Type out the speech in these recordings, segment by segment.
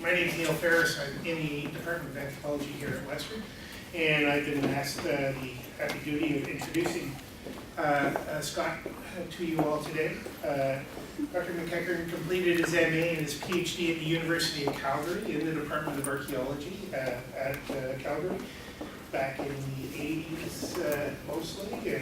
My name is Neil Ferris. I'm in the Department of Anthropology here at Western, and I've been asked the happy duty of introducing Scott to you all today. Dr. MacEachern completed his MA and his PhD at the University of Calgary in the Department of Archaeology at Calgary back in the 80s mostly,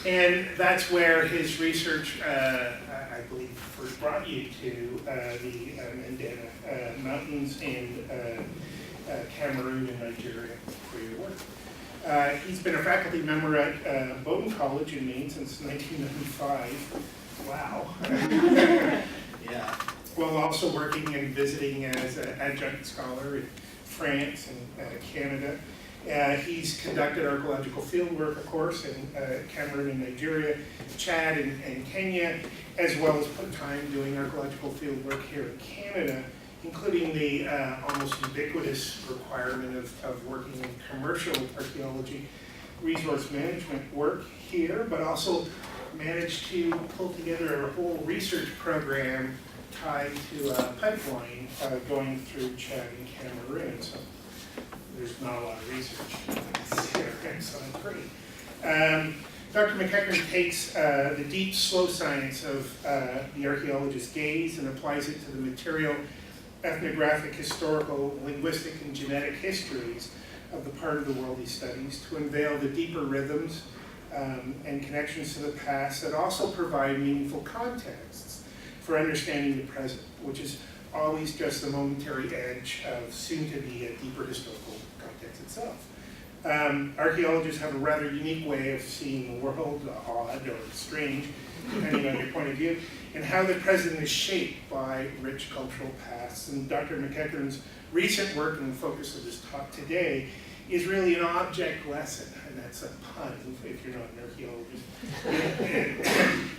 and that's where his research, I believe, first brought you to the Mandana Mountains in Cameroon and Nigeria for your work. He's been a faculty member at Bowdoin College in Maine since 1995. Wow. Yeah. While also working and visiting as an adjunct scholar in France and Canada. He's conducted archaeological fieldwork, of course, in Cameroon and Nigeria, Chad and Kenya, as well as put time doing archaeological fieldwork here in Canada, including the almost ubiquitous requirement of working in commercial archaeology, resource management work here, but also managed to pull together a whole research program tied to a pipeline going through Chad and Cameroon. So there's not a lot of research here, so that's great. Dr. MacEachern takes the deep, slow science of the archaeologist's gaze and applies it to the material, ethnographic, historical, linguistic, and genetic histories of the part of the world he studies to unveil the deeper rhythms and connections to the past that also provide meaningful contexts for understanding the present, which is always just the momentary edge of soon-to-be a deeper historical context itself. Archaeologists have a rather unique way of seeing the world, odd or strange, depending on your point of view, and how the present is shaped by rich cultural pasts. And Dr. MacEachern's recent work and the focus of his talk today is really an object lesson, and that's a pun if you're not an archaeologist,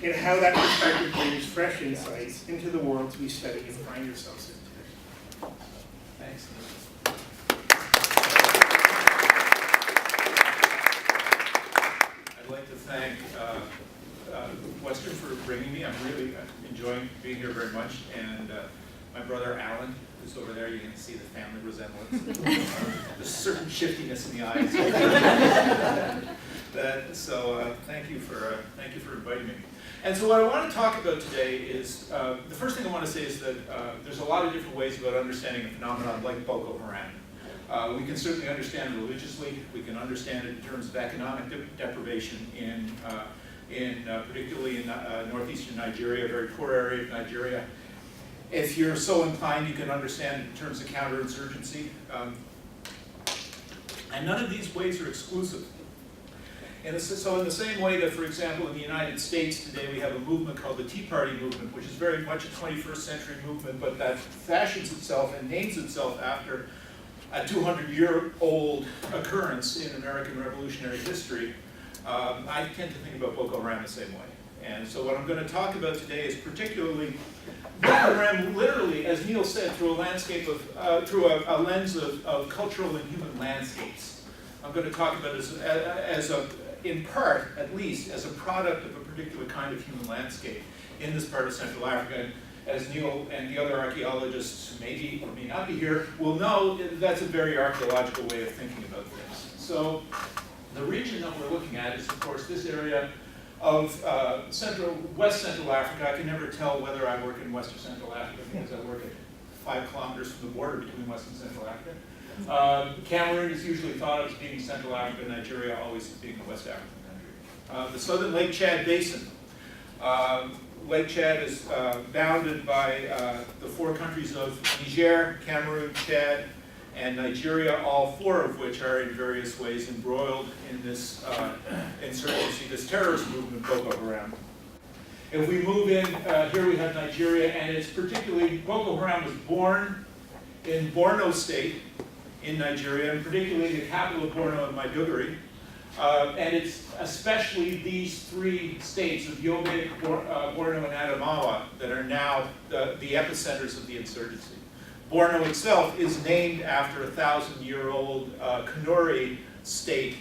in how that perspective brings fresh insights into the worlds we study and find ourselves in today. Thanks. I'd like to thank Western for bringing me. I'm really enjoying being here very much, and my brother Alan, who's over there, you can see the family resemblance. There's a certain shiftiness in the eyes. Thank you for inviting me. And so what I want to talk about today is, the first thing I want to say is that there's a lot of different ways about understanding a phenomenon like Boko Haram. We can certainly understand it religiously. We can understand it in terms of economic deprivation particularly in northeastern Nigeria, a very poor area of Nigeria. If you're so inclined, you can understand it in terms of counterinsurgency. And none of these ways are exclusive. So in the same way that, for example, in the United States today we have a movement called the Tea Party movement, which is very much a 21st century movement, but that fashions itself and names itself after a 200-year-old occurrence in American revolutionary history. I tend to think about Boko Haram the same way. And so what I'm going to talk about today is particularly Boko Haram, literally, as Neil said, through a landscape of, through a lens of cultural and human landscapes. I'm going to talk about it in part, at least, as a product of a particular kind of human landscape in this part of Central Africa. And as Neil and the other archaeologists who may be or may not be here will know, that's a very archaeological way of thinking about things. So the region that we're looking at is, of course, this area of West Central Africa. I can never tell whether I work in West or Central Africa because I work at 5 kilometers from the border between West and Central Africa. Cameroon is usually thought of as being Central Africa, Nigeria always as being a West African country. The southern Lake Chad Basin. Lake Chad is bounded by the 4 countries of Niger, Cameroon, Chad, and Nigeria, all 4 of which are in various ways embroiled in this insurgency, this terrorist movement, Boko Haram. If we move in, here we have Nigeria, and it's particularly, Boko Haram was born in Borno State in Nigeria, and particularly the capital of Borno, Maiduguri. And it's especially these 3 states of Yobe, Borno, and Adamawa that are now the epicenters of the insurgency. Borno itself is named after a 1,000-year-old Kanuri state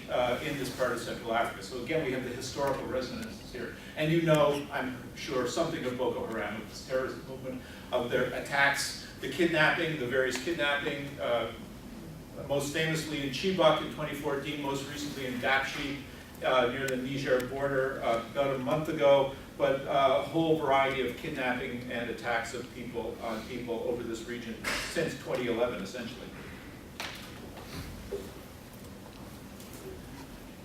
in this part of Central Africa. So again, we have the historical resonances here. And you know, I'm sure, something of Boko Haram, of this terrorist movement, of their attacks, the kidnapping, the various kidnapping, most famously in Chibok in 2014, most recently in Dapchi near the Niger border about a month ago, but a whole variety of kidnapping and attacks of people on people over this region since 2011, essentially.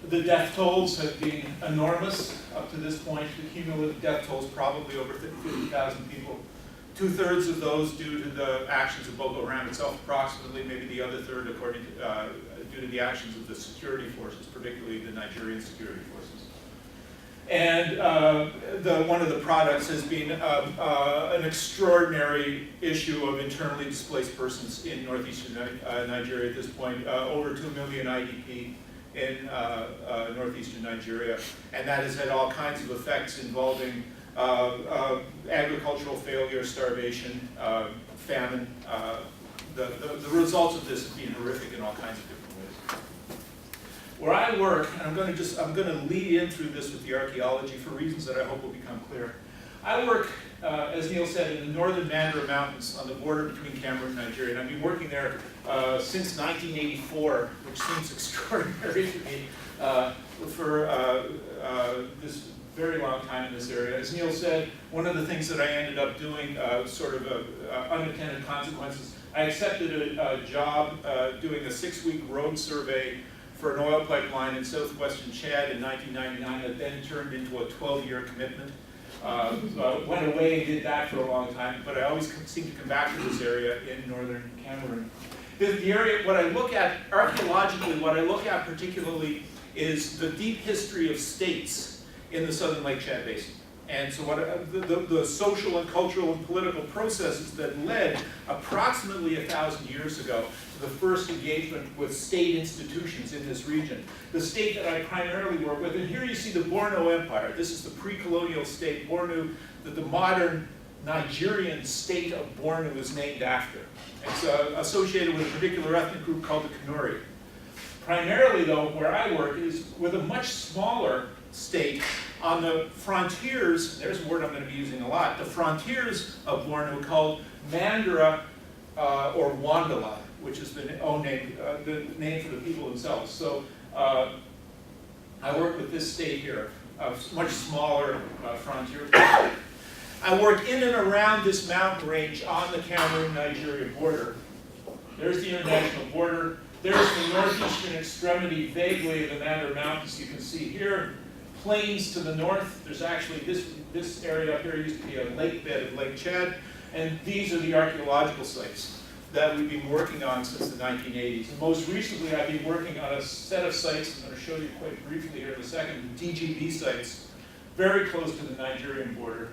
The death tolls have been enormous up to this point. The cumulative death tolls probably over 50,000 people. 2/3 of those due to the actions of Boko Haram itself, approximately, maybe the other third according to, due to the actions of the security forces, particularly the Nigerian security forces. And one of the products has been an extraordinary issue of internally displaced persons in northeastern Nigeria at this point, over 2 million IDP in northeastern Nigeria. And that has had all kinds of effects involving agricultural failure, starvation, famine. The results of this have been horrific in all kinds of different ways. Where I work, and I'm going to lead in through this with the archaeology for reasons that I hope will become clear. I work, as Neil said, in the northern Mandara Mountains on the border between Cameroon and Nigeria. And I've been working there since 1984, which seems extraordinary to me, for this very long time in this area. As Neil said, one of the things that I ended up doing, sort of unintended consequences, I accepted a job doing a 6-week road survey for an oil pipeline in southwestern Chad in 1999 that then turned into a 12-year commitment. So I went away and did that for a long time, but I always seem to come back to this area in northern Cameroon. The area, what I look at archaeologically, what I look at particularly is the deep history of states in the southern Lake Chad Basin. And so what the social and cultural and political processes that led approximately 1,000 years ago to the first engagement with state institutions in this region. The state that I primarily work with, and here you see the Borno Empire. This is the pre-colonial state, Borno, that the modern Nigerian state of Borno is named after. It's associated with a particular ethnic group called the Kanuri. Primarily though, where I work is with a much smaller state on the frontiers, there's a word I'm going to be using a lot, the frontiers of Borno called Mandara or Wandala, which is the name for the people themselves. So I work with this state here, a much smaller frontier. I work in and around this mountain range on the Cameroon-Nigeria border. There's the international border. There's the northeastern extremity, vaguely, of the Mandara Mountains. You can see here, plains to the north. There's actually this area up here used to be a lake bed of Lake Chad, and these are the archaeological sites that we've been working on since the 1980s. And most recently, I've been working on a set of sites, I'm going to show you quite briefly here in a second, DGB sites, very close to the Nigerian border.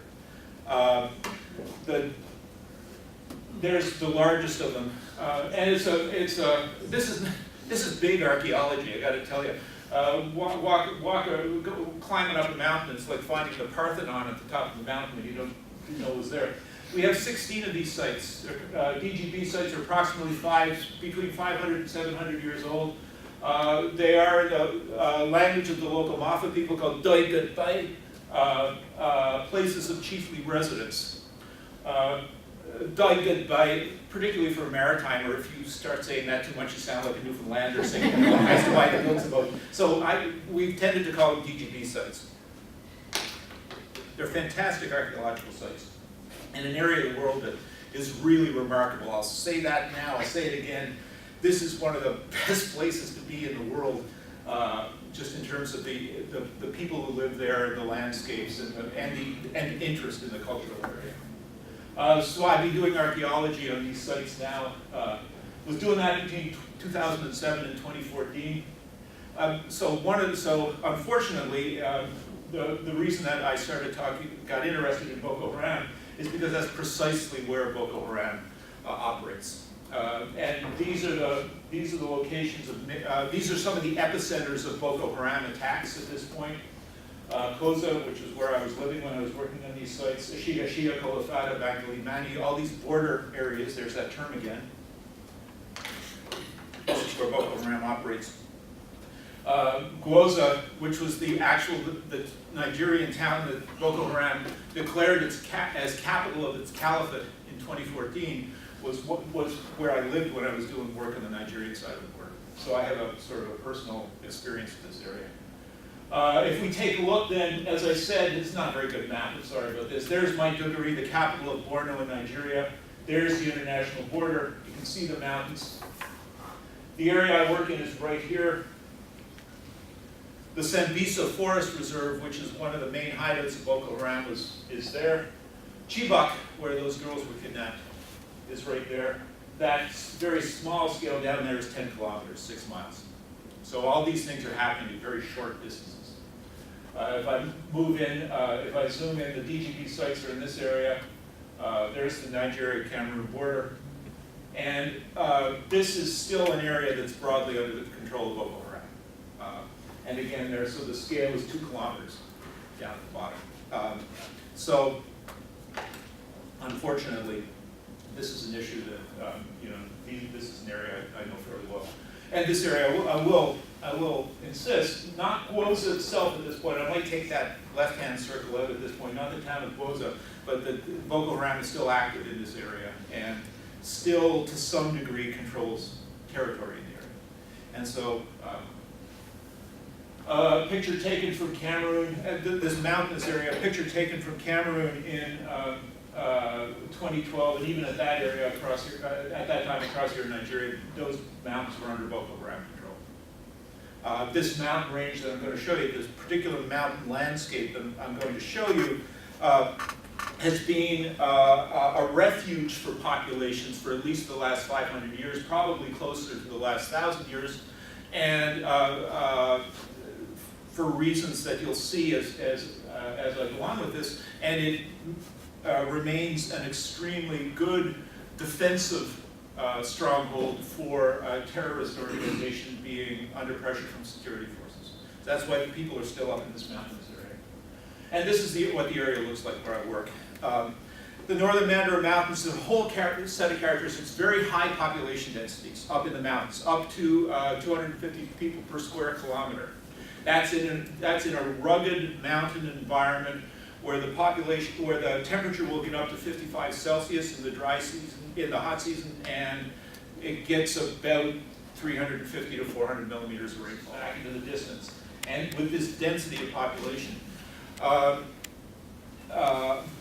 There's the largest of them, and this is big archaeology, I got to tell you. Climbing up a mountain, it's like finding the Parthenon at the top of the mountain that you don't know was there. We have 16 of these sites. DGB sites are approximately between 500 and 700 years old. They are the language of the local Mafa people called Doigatbai, places of chiefly residence. Doigatbai, particularly for a maritimer, if you start saying that too much, you sound like a Newfoundlander saying, as to why it looks about. So we've tended to call them DGB sites. They're fantastic archaeological sites in an area of the world that is really remarkable. I'll say that now, I'll say it again. This is one of the best places to be in the world, just in terms of the people who live there, the landscapes, and the interest in the cultural area. So I've been doing archaeology on these sites now. Was doing that between 2007 and 2014. So unfortunately, the reason that I got interested in Boko Haram is because that's precisely where Boko Haram operates. And these are the locations of these are some of the epicenters of Boko Haram attacks at this point. Koza, which is where I was living when I was working on these sites, Ashiga, Shia, Kolofata, Bangalimani, all these border areas, there's that term again. This is where Boko Haram operates. Gwoza, which was the Nigerian town that Boko Haram declared as capital of its caliphate in 2014, was where I lived when I was doing work on the Nigerian side of the border. So I have a sort of a personal experience in this area. If we take a look then, as I said, it's not a very good map, I'm sorry about this. There's Maiduguri, the capital of Borno in Nigeria. There's the international border. You can see the mountains. The area I work in is right here. The Sambisa Forest Reserve, which is one of the main hideouts of Boko Haram, is there. Chibok, where those girls were kidnapped, is right there. That very small scale down there is 10 kilometers, 6 miles. So all these things are happening at very short distances. If I move in, if I zoom in, the DGP sites are in this area. There's the Nigeria-Cameroon border. And this is still an area that's broadly under the control of Boko Haram. And again, so the scale is 2 kilometers down at the bottom. So, unfortunately, this is an issue that, this is an area I know fairly well. And this area, I will insist, not Gwoza itself at this point. I might take that left-hand circle out at this point, not the town of Gwoza, but the Boko Haram is still active in this area and still, to some degree, controls territory in the area. And so, a picture taken from Cameroon, this mountainous area, a picture taken from Cameroon in 2012, and even at that area across here, at that time across here in Nigeria, those mountains were under Boko Haram control. This mountain range that I'm going to show you, this particular mountain landscape that I'm going to show you, has been a refuge for populations for at least the last 500 years, probably closer to the last 1,000 years, and for reasons that you'll see as I go on with this, and it remains an extremely good defensive stronghold for a terrorist organization being under pressure from security forces. So that's why people are still up in this mountainous area. And this is what the area looks like where I work. The northern Mandara Mountains, the whole set of characteristics, very high population densities up in the mountains, up to 250 people per square kilometer. That's in a rugged mountain environment where the population, where the temperature will get up to 55 Celsius in the dry season, in the hot season, and it gets about 350 to 400 millimeters of rainfall back into the distance. And with this density of population,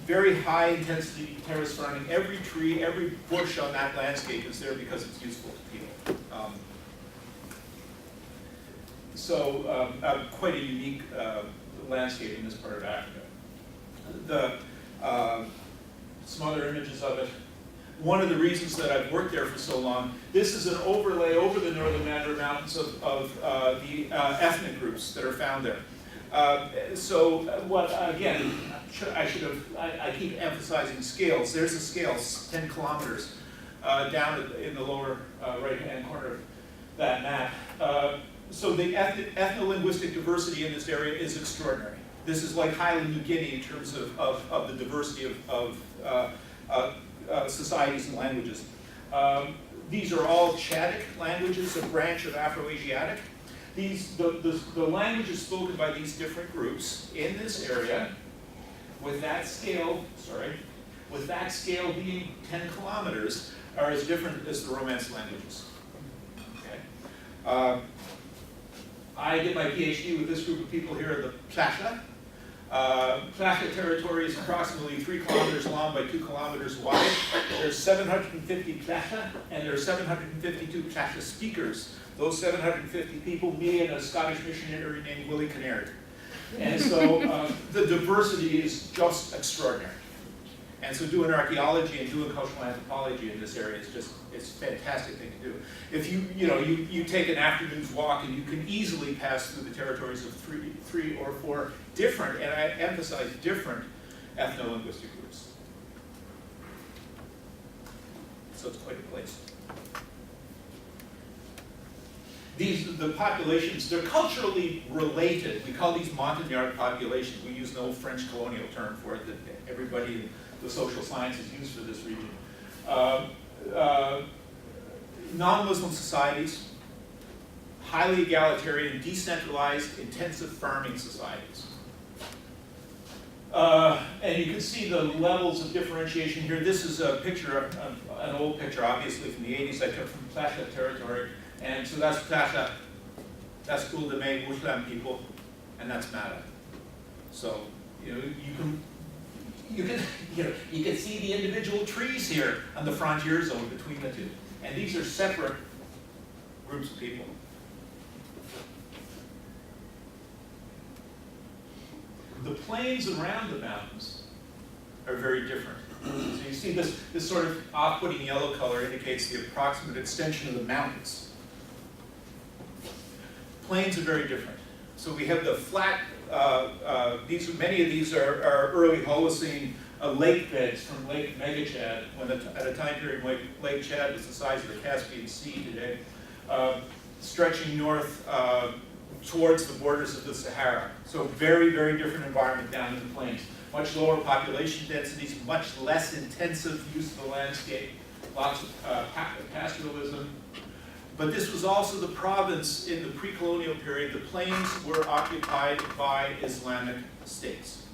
very high intensity terrace farming. Every tree, every bush on that landscape is there because it's useful to people. Quite a unique landscape in this part of Africa. Some other images of it. One of the reasons that I've worked there for so long, this is an overlay over the northern Mandara Mountains of the ethnic groups that are found there. I keep emphasizing scales. There's a scale, 10 kilometers, down in the lower right-hand corner of that map. So the ethno-linguistic diversity in this area is extraordinary. This is like Highland New Guinea in terms of the diversity of societies and languages. These are all Chadic languages, a branch of Afro-Asiatic. The languages spoken by these different groups in this area, with that scale being 10 kilometers, are as different as the Romance languages. Okay. I did my PhD with this group of people here in the Plasha. Plasha territory is approximately 3 kilometers long by 2 kilometers wide. There's 750 Plasha, and there are 752 Plasha speakers. Those 750 people, me and a Scottish missionary named Willie Kinnaird. And so the diversity is just extraordinary. And so doing archaeology and doing cultural anthropology in this area is it's a fantastic thing to do. If you take an afternoon's walk and you can easily pass through the territories of three or four different, and I emphasize different, ethno-linguistic groups. So it's quite a place. the populations, they're culturally related. We call these Montagnard populations. We use an old French colonial term for it that everybody in the social sciences use for this region. Non-Muslim societies, highly egalitarian, decentralized, intensive farming societies. And you can see the levels of differentiation here. This is a picture, an old picture, obviously from the 80s. I took from Placha territory. And so that's Placha, that's Uldame Muslim people, and that's Mata. So, you can see the individual trees here on the frontier zone between the two. And these are separate groups of people. The plains around the mountains are very different. So you see this sort of off-putting yellow color indicates the approximate extension of the mountains. Plains are very different. So we have the flat, many of these are early Holocene lake beds from Lake MacEachern, at a time period when Lake Chad was the size of the Caspian Sea today, stretching north towards the borders of the Sahara. So very, very different environment down in the plains. Much lower population densities, much less intensive use of the landscape, lots of pastoralism. But this was also the province in the pre-colonial period. The plains were occupied by Islamic states.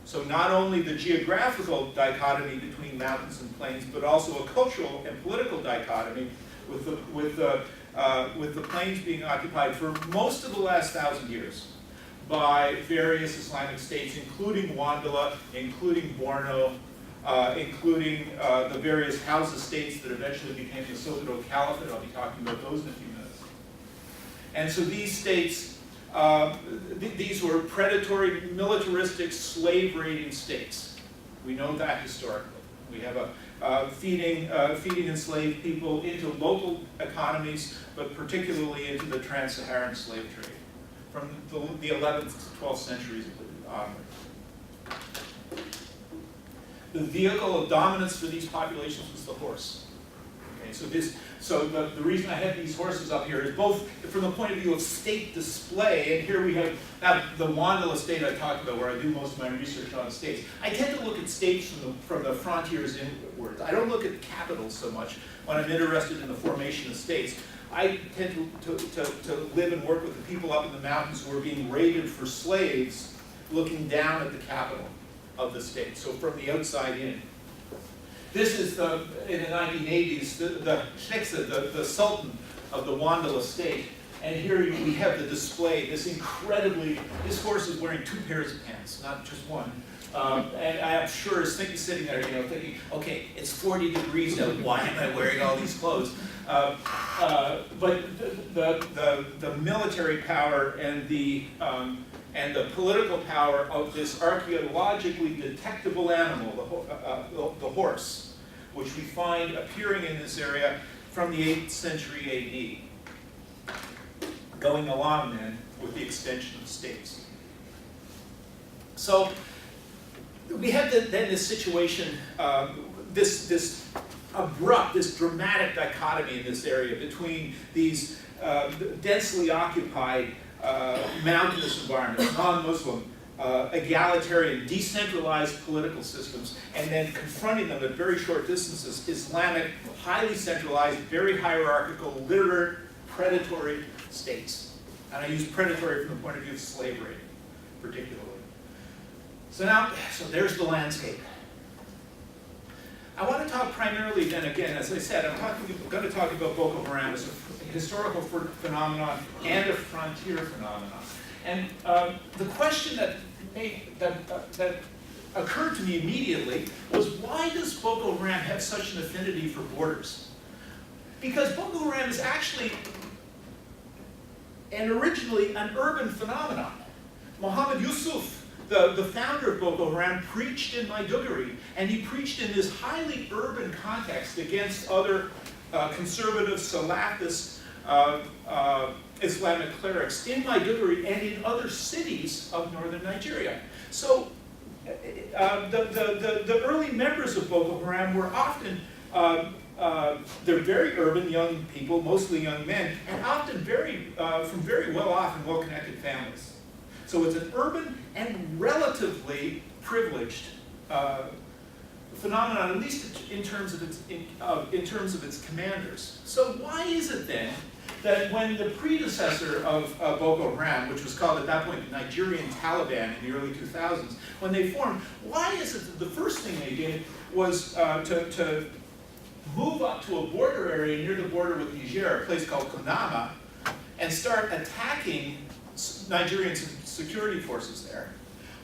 So not only the geographical dichotomy between mountains and plains, but also a cultural and political dichotomy with the plains being occupied for most of the last 1,000 years by various Islamic states, including Wandala, including Borno, including the various Hausa states that eventually became the Sokoto Caliphate. I'll be talking about those in a few minutes. And so these states, these were predatory, militaristic, slave-raiding states. We know that historically. We have feeding enslaved people into local economies, but particularly into the trans-Saharan slave trade from the 11th to 12th centuries onward. The vehicle of dominance for these populations was the horse. Okay, so the reason I have these horses up here is both from the point of view of state display, and here we have the Wandala state I talked about, where I do most of my research on states. I tend to look at states from the frontiers inwards. I don't look at capitals so much when I'm interested in the formation of states. I tend to live and work with the people up in the mountains who are being raided for slaves, looking down at the capital of the state, so from the outside in. This is in the 1980s, the Sheksa, the Sultan of the Wandala state, and here we have the display, this horse is wearing 2 pairs of pants, not just one. And I'm sure is sitting there, thinking, okay, it's 40 degrees now, why am I wearing all these clothes? But the military power and the political power of this archaeologically detectable animal, the horse, which we find appearing in this area from the 8th century AD, going along then with the extension of states. So we have then this situation, this abrupt, this dramatic dichotomy in this area between these densely occupied mountainous environments, non-Muslim, egalitarian, decentralized political systems, and then confronting them at very short distances, Islamic, highly centralized, very hierarchical, literate, predatory states. And I use predatory from the point of view of slavery, particularly. So there's the landscape. I want to talk primarily then, again, as I said, I'm going to talk about Boko Haram as a historical phenomenon and a frontier phenomenon. And the question that occurred to me immediately was, why does Boko Haram have such an affinity for borders? Because Boko Haram is actually, and originally, an urban phenomenon. Muhammad Yusuf, the founder of Boko Haram, preached in Maiduguri, and he preached in this highly urban context against other conservative, Salafist Islamic clerics in Maiduguri and in other cities of northern Nigeria. So the early members of Boko Haram were often they're very urban young people, mostly young men, and often from very well-off and well-connected families. So it's an urban and relatively privileged phenomenon, at least in terms of its commanders. So why is it then that when the predecessor of Boko Haram, which was called at that point the Nigerian Taliban in the early 2000s, when they formed, why is it that the first thing they did was to move up to a border area near the border with Niger, a place called Kunama, and start attacking Nigerian security forces there,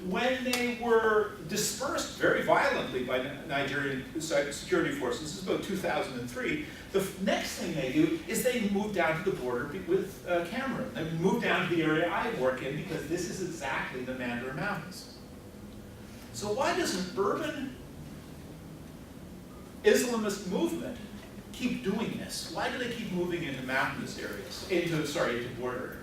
when they were dispersed very violently by Nigerian security forces? This is about 2003. The next thing they do is they move down to the border with Cameroon. They move down to the area I work in, because this is exactly the Mandara Mountains. So why does an urban Islamist movement keep doing this? Why do they keep moving into mountainous areas, into border areas?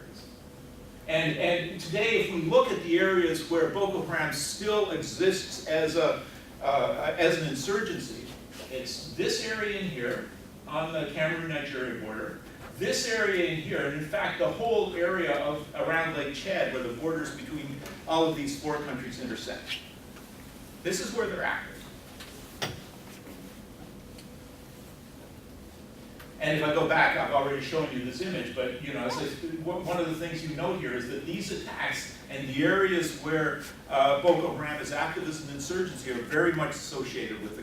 And today, if we look at the areas where Boko Haram still exists as an insurgency, it's this area in here on the Cameroon-Nigeria border, this area in here, and in fact the whole area around Lake Chad, where the borders between all of these four countries intersect. This is where they're active. And if I go back, I've already shown you this image, but one of the things you note here is that these attacks and the areas where Boko Haram is active as an insurgency are very much associated with the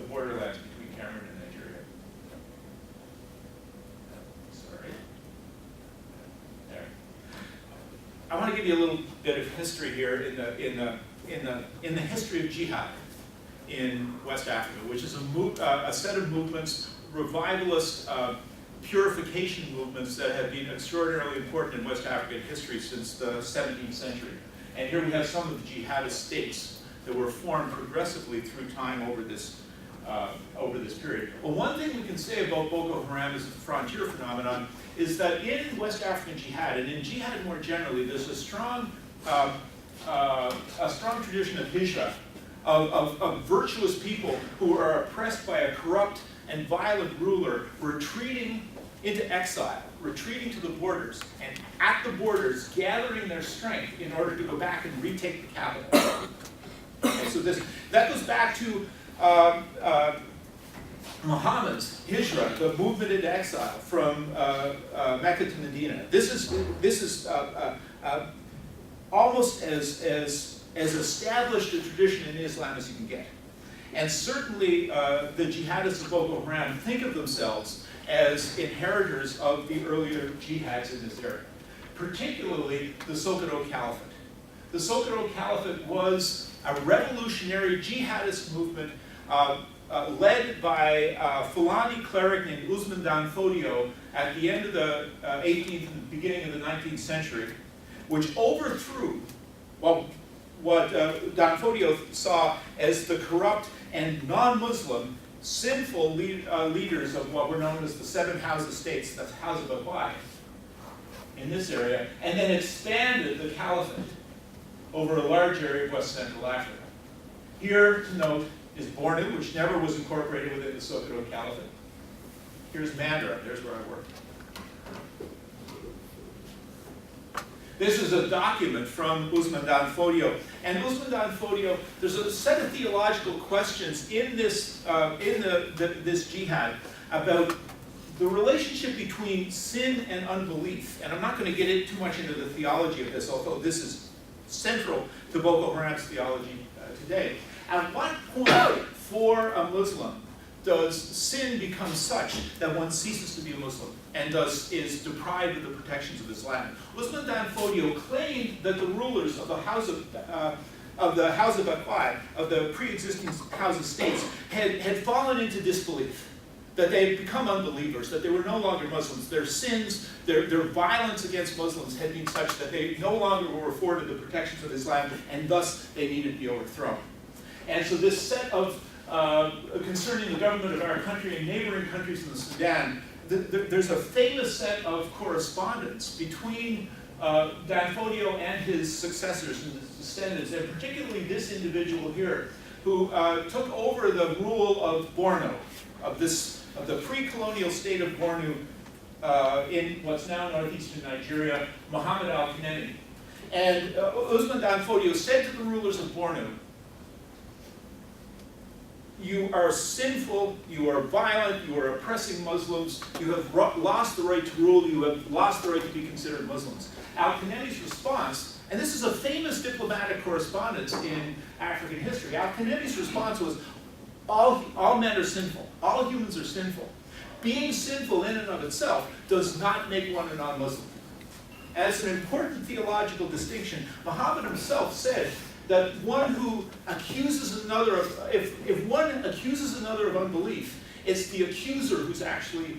borderlands between Cameroon and Nigeria. Sorry. There. I want to give you a little bit of history here in the history of jihad in West Africa, which is a set of movements, revivalist purification movements that have been extraordinarily important in West African history since the 17th century. And here we have some of the jihadist states that were formed progressively through time over this period. Well, one thing we can say about Boko Haram as a frontier phenomenon is that in West African jihad, and in jihad more generally, there's a strong tradition of hijra, of virtuous people who are oppressed by a corrupt and violent ruler, retreating into exile, retreating to the borders, and at the borders gathering their strength in order to go back and retake the capital. Okay, so that goes back to Muhammad's hijra, the movement into exile from Mecca to Medina. This is almost as established a tradition in Islam as you can get. And certainly the jihadists of Boko Haram think of themselves as inheritors of the earlier jihads in this area, particularly the Sokoto Caliphate. The Sokoto Caliphate was a revolutionary jihadist movement led by a Fulani cleric named Usman Dan Fodio at the end of the 18th and the beginning of the 19th century, which overthrew what Dan Fodio saw as the corrupt and non-Muslim, sinful leaders of what were known as the Seven Hausa states, that's Hausa Bakwai, in this area, and then expanded the caliphate over a large area of West Central Africa. Here to note is Bornu, which never was incorporated within the Sokoto Caliphate. Here's Mandara, there's where I work. This is a document from Usman Dan Fodio. And Usman Dan Fodio, there's a set of theological questions in this this jihad about the relationship between sin and unbelief. And I'm not going to get too much into the theology of this, although this is central to Boko Haram's theology today. At what point for a Muslim does sin become such that one ceases to be a Muslim and is deprived of the protections of Islam? Usman Dan Fodio claimed that the rulers of the Hausa Bakwai, of the pre-existing Hausa states, had fallen into disbelief, that they had become unbelievers, that they were no longer Muslims. Their sins, their violence against Muslims had been such that they no longer were afforded the protections of Islam, and thus they needed to be overthrown. And so this set of concerning the government of our country and neighboring countries in the Sudan, there's a famous set of correspondence between Dan Fodio and his successors and his descendants, and particularly this individual here, who took over the rule of Borno of the pre-colonial state of Bornu in what's now northeastern Nigeria, Muhammad al-Kanemi. And Usman Dan Fodio said to the rulers of Bornu, you are sinful, you are violent, you are oppressing Muslims, you have lost the right to rule, you have lost the right to be considered Muslims. Al-Kanemi's response, and this is a famous diplomatic correspondence in African history, Al-Kanemi's response was, all men are sinful, all humans are sinful. Being sinful in and of itself does not make one a non-Muslim. As an important theological distinction, Muhammad himself said that one who accuses another of, if one accuses another of unbelief, it's the accuser who's actually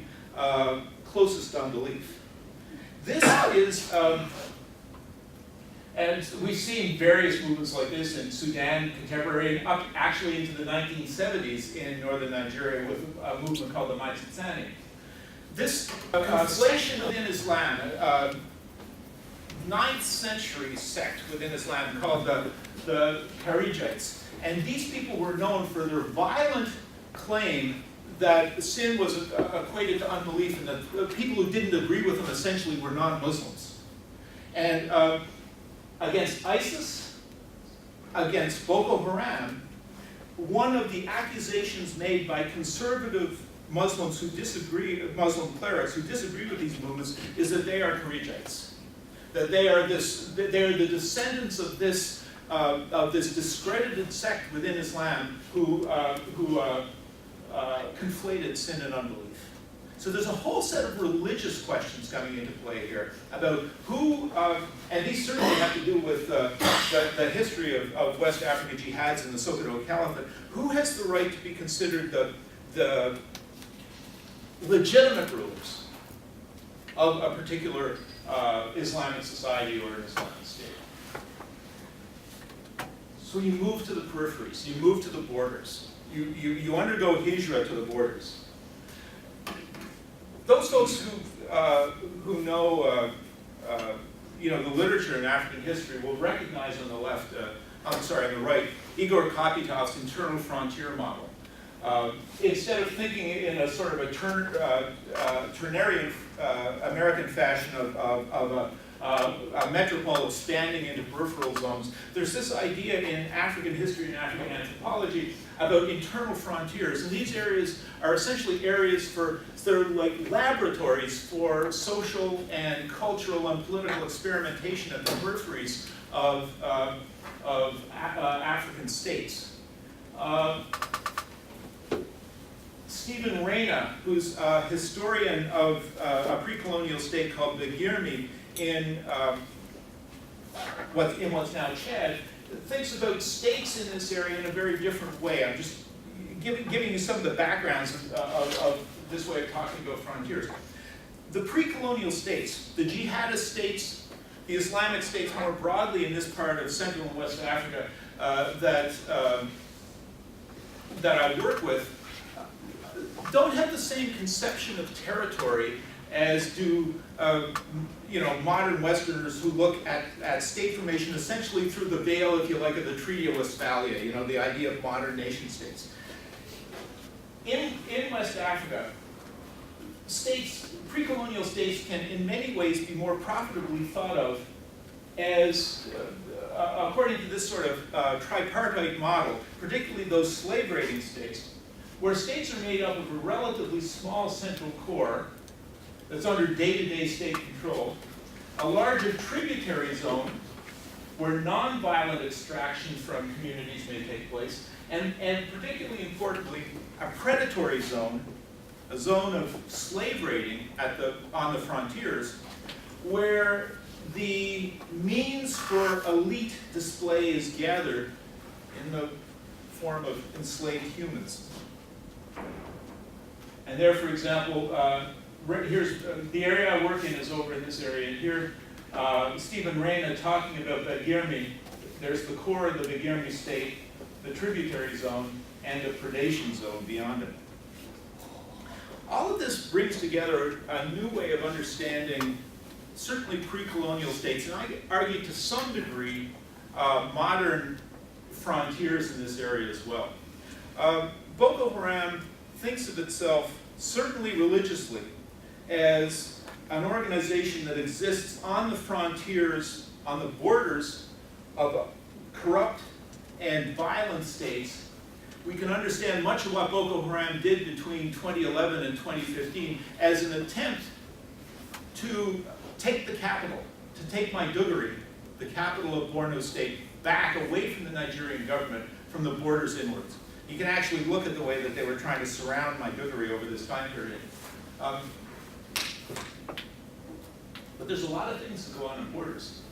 closest to unbelief. This is, and we've seen various movements like this in Sudan, contemporary, up actually into the 1970s in northern Nigeria with a movement called the MacEachern. This conflation within Islam, 9th century sect within Islam called the Kharijites. And these people were known for their violent claim that sin was equated to unbelief and that people who didn't agree with them essentially were non-Muslims. And against ISIS, against Boko Haram, one of the accusations made by conservative Muslims who disagree, Muslim clerics who disagree with these movements, is that they are Kharijites. That they are the descendants of this discredited sect within Islam who conflated sin and unbelief. So there's a whole set of religious questions coming into play here about who, and these certainly have to do with the history of West African jihads and the Sokoto Caliphate. Who has the right to be considered the legitimate rulers of a particular Islamic society or an Islamic state? So you move to the peripheries, you move to the borders, you undergo hijra to the borders. Those folks who know the literature in African history will recognize on the left, on the right, Igor Kapitov's internal frontier model. Instead of thinking in a sort of a ternarian American fashion of a metropole expanding into peripheral zones, there's this idea in African history and African anthropology about internal frontiers. And these areas are essentially areas they're like laboratories for social and cultural and political experimentation at the peripheries of African states. Stephen Reyna, who's a historian of a pre-colonial state called Begirmi in what's now Chad, thinks about states in this area in a very different way. I'm just giving you some of the backgrounds of this way of talking about frontiers. The pre-colonial states, the jihadist states, the Islamic states more broadly in this part of Central and West Africa that I work with, don't have the same conception of territory as do modern Westerners who look at state formation essentially through the veil, if you like, of the Treaty of Westphalia, the idea of modern nation states. In West Africa, pre-colonial states can in many ways be more profitably thought of as, according to this sort of tripartite model, particularly those slave-raiding states, where states are made up of a relatively small central core that's under day-to-day state control, a larger tributary zone where non-violent extraction from communities may take place, and particularly importantly, a predatory zone, a zone of slave raiding on the frontiers, where the means for elite display is gathered in the form of enslaved humans. And there, for example, here's the area I work in is over in this area. And here, Stephen Reyna talking about Begirmi. There's the core of the Begirmi state, the tributary zone, and the predation zone beyond it. All of this brings together a new way of understanding certainly pre-colonial states, and I argue to some degree modern frontiers in this area as well. Boko Haram thinks of itself, certainly religiously, as an organization that exists on the frontiers, on the borders of corrupt and violent states, we can understand much of what Boko Haram did between 2011 and 2015 as an attempt to take the capital, to take Maiduguri, the capital of Borno State, back away from the Nigerian government, from the borders inwards. You can actually look at the way that they were trying to surround Maiduguri over this time period. But there's a lot of things that go on in borders.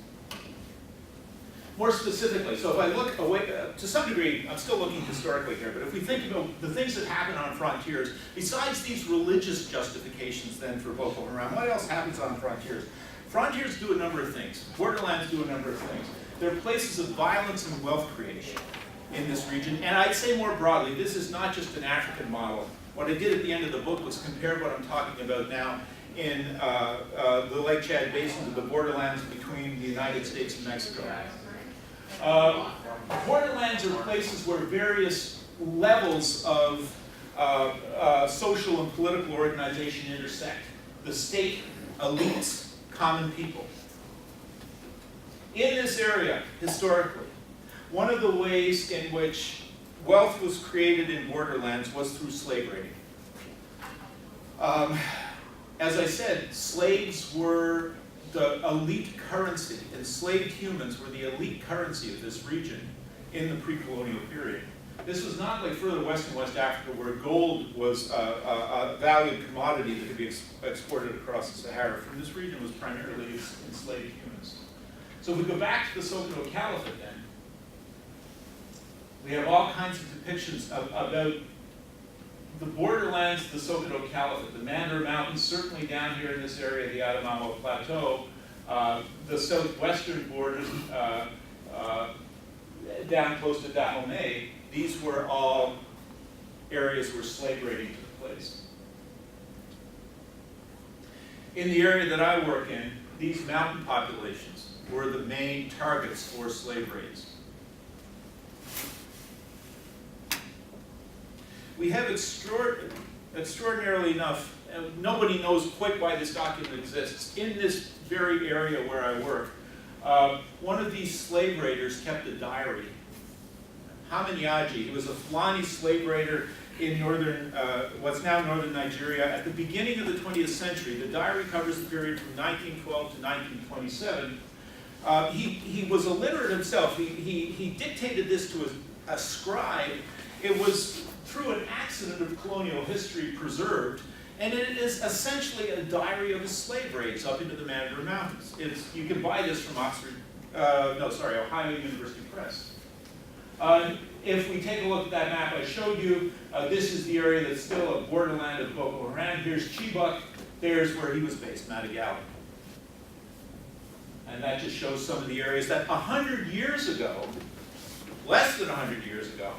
More specifically, so if I look away, to some degree, I'm still looking historically here, but if we think about the things that happen on frontiers, besides these religious justifications then for Boko Haram, what else happens on frontiers? Frontiers do a number of things. Borderlands do a number of things. They're places of violence and wealth creation in this region. And I'd say more broadly, this is not just an African model. What I did at the end of the book was compare what I'm talking about now in the Lake Chad Basin to the borderlands between the United States and Mexico. Borderlands are places where various levels of social and political organization intersect. The state, elites, common people. In this area, historically, one of the ways in which wealth was created in borderlands was through slave raiding. As I said, slaves were the elite currency. Enslaved humans were the elite currency of this region in the pre-colonial period. This was not like further west in West Africa where gold was a valued commodity that could be exported across the Sahara. From this region was primarily enslaved humans. So if we go back to the Sokoto Caliphate then, we have all kinds of depictions about the borderlands of the Sokoto Caliphate, the Mandara Mountains, certainly down here in this area, the Adamawa Plateau, the southwestern borders down close to Dahomey. These were all areas where slave raiding took place. In the area that I work in, these mountain populations were the main targets for slave raids. We have extraordinarily enough, nobody knows quite why this document exists. In this very area where I work, one of these slave raiders kept a diary. Hamenyaji, he was a Fulani slave raider in northern, what's now northern Nigeria. At the beginning of the 20th century, the diary covers the period from 1912 to 1927. He was illiterate himself. He dictated this to a scribe. It was through an accident of colonial history preserved, and it is essentially a diary of his slave raids up into the Mandara Mountains. You can buy this from Ohio University Press. If we take a look at that map I showed you, this is the area that's still a borderland of Boko Haram. Here's Chibok, there's where he was based, Madagali. And that just shows some of the areas that 100 years ago, less than 100 years ago,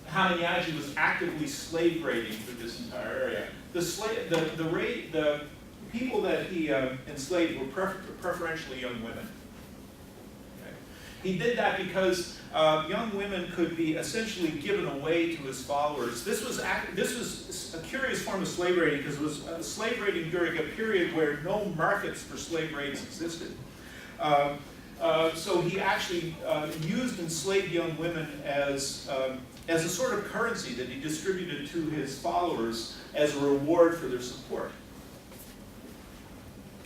Hamenyaji was actively slave raiding through this entire area. The people that he enslaved were preferentially young women. Okay. He did that because young women could be essentially given away to his followers. This was a curious form of slave raiding because it was slave raiding during a period where no markets for slave raids existed. So he actually used enslaved young women as a sort of currency that he distributed to his followers as a reward for their support.